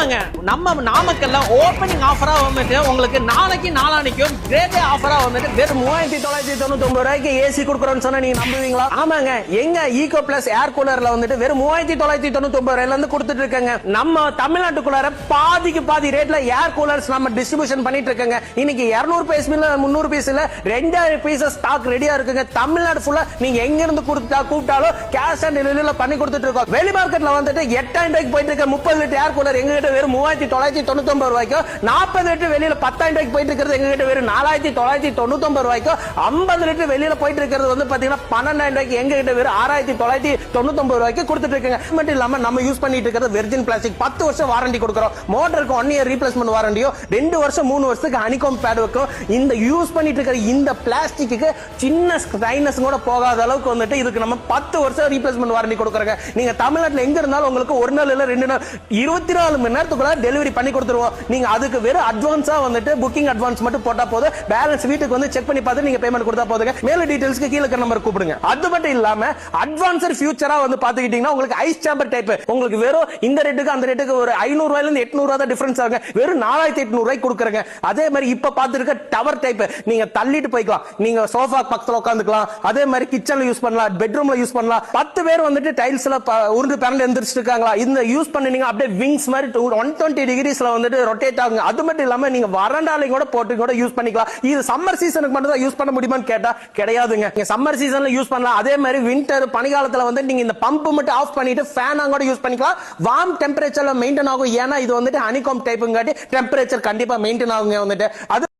ஆமாங்க, நம்ம நாமக்கல்ல ஓப்பனிங் ஆஃபரா வந்துட்டு உங்களுக்கு நாளைக்கு நாளானிக்கும் கிரேட் ஆஃபரா வந்துட்டு வெறும் 3999 ரூபாய்க்கு ஏசி கொடுக்குறோம்னு சொன்னா நீங்க நம்புவீங்களா? ஆமாங்க, எங்க ஈகோ பிளஸ் ஏர் கூலர்ல வந்துட்டு வெறும் 3999 ரூபாயில இருந்து கொடுத்துட்டு இருக்காங்க. நம்ம தமிழ்நாட்டுக்குள்ளார பாதிக்கு பாதி ரேட்ல ஏர் கூலர்ஸ் நம்ம டிஸ்ட்ரிபியூஷன் பண்ணிட்டு இருக்காங்க. இன்னைக்கு 200 பீஸ் 300 பீஸ் இல்ல 2000 பீஸ் ஸ்டாக் ரெடியா இருக்குங்க. தமிழ்நாடு ஃபுல்லா நீங்க எங்க இருந்து கூப்பிட்டாலும் கேஷ் ஆன் டெலிவரியில பண்ணி கொடுத்துட்டு இருக்கோம். வெளி மார்க்கெட்ல வந்துட்டு 8000 ரூபாய்க்கு போயிட்டு இருக்க 30 லிட்டர் ஏர் கூலர் எங்க கிட்ட வெறும் 3999 ரூபாய்க்கும், 40 லிட்டர் வெளியில 10000 ரூபாய்க்கு போயிட்டு இருக்கிறது எங்க கிட்ட வெறும் 4999 ரூபாய்க்கும், 50 லிட்டர் வெளியில போயிட்டு இருக்கிறது வந்து பாத்தீங்கன்னா 12000 ரூபாய்க்கு எங்க கிட்ட வெறும் 6999 ரூபாய்க்கு கொடுத்துட்டு இருக்காங்க. மட்டும் இல்லாம நம்ம யூஸ் பண்ணிட்டு இருக்கிறது வெர்ஜின் பிளாஸ்டிக். 10 வருஷம் வாரண்டி கொடுக்கிறோம். மோட்டருக்கு 1 இயர் ரீப்ளேஸ்மெண்ட் வாரண்டியோ, 2 வருஷம் 3 வருஷத்துக்கு ஹனிகாம் பேட் வைக்கும். இந்த யூஸ் பண்ணிட்டு இருக்கிற இந்த பிளாஸ்டிக்கு சின்ன ஸ்ட்ரைனஸ் கூட போகாத அளவுக்கு வந்துட்டு இதுக்கு நம்ம 10 வருஷம் ரீப்ளேஸ்மெண்ட் வாரண்டி கொடுக்கறோம். நீங்க தமிழ்நாட்டுல எங்க இருந்தாலும் உங்களுக்கு ஒரு நாள் இல்ல 2 நாள் 24 மணி நேரத்துக்குள்ள டெலிவரி பண்ணி கொடுத்துருவோம். நீங்க அதுக்கு வெறும் அட்வான்ஸா வந்துட்டு புக்கிங் அட்வான்ஸ் மட்டும் போட்டா போதும். பேலன்ஸ் வீட்டுக்கு வந்து செக் பண்ணி பார்த்து நீங்க பேமெண்ட் கொடுத்தா போதுங்க. மேல டீடைல்ஸ்க்கு கீழ இருக்க நம்பர் கூப்பிடுங்க. அது மட்டும் இல்லாம அட்வான்ஸ்ட் ஃபியூச்சரா வந்து பாத்துக்கிட்டீங்கன்னா உங்களுக்கு ஐஸ் சேம்பர் டைப் உங்களுக்கு வெறும் இந்த ரேட்டுக்கு அந்த ரேட்டுக்கு ஒரு 500 ரூபாயில இருந்து 800 ரூபாய் தான் டிஃபரன்ஸ் ஆகுங்க. வெறும் 4800 ரூபாய்க்கு கொடுக்கறங்க. அதே மாதிரி இப்ப பாத்துருக்க டவர் டைப் நீங்க தள்ளிட்டு போய்க்கலாம். நீங்க சோஃபா பக்கத்துல உட்காந்துக்கலாம். அதே மாதிரி கிச்சன்ல யூஸ் பண்ணலாம், பெட்ரூம்ல யூஸ் பண்ணலாம். 10 பேர் வந்துட்டு டைல்ஸ்ல உருண்டு பேனல் எந்திரிச்சிட்டு இருக்காங்களா, இந்த யூஸ் பண்ணீங்க அப்படியே விங்ஸ் மாதிரி 120 டிகிரிஸ்ல வந்துட்டு ரொட்டேட் ஆகுங்க. அது மட்டும் இல்லாம நீங்க வராண்டால கூட போட்டு கூட யூஸ் பண்ணிக்கலாம். இது சம்மர் சீசனுக்கு மட்டும் தான் யூஸ் பண்ண முடியுமான்னு கேட்டா கிடையாதுங்க. நீங்க சம்மர் சீசன்ல யூஸ் பண்ணலாம். அதே மாதிரி வின்டர் பனிகாலத்துல வந்து நீங்க இந்த பம்ப் மட்டும் ஆஃப் பண்ணிட்டு ஃபேன் கூட யூஸ் பண்ணிக்கலாம். வார்ம் டெம்பரேச்சர்ல மெயின்டைன் ஆகும். ஏன்னா இது வந்துட்டு ஹனிகாம் டைப்புங்காட்டி டெம்பரேச்சர் கண்டிப்பா மெயின்டைன் ஆகுங்க வந்துட்டு. அது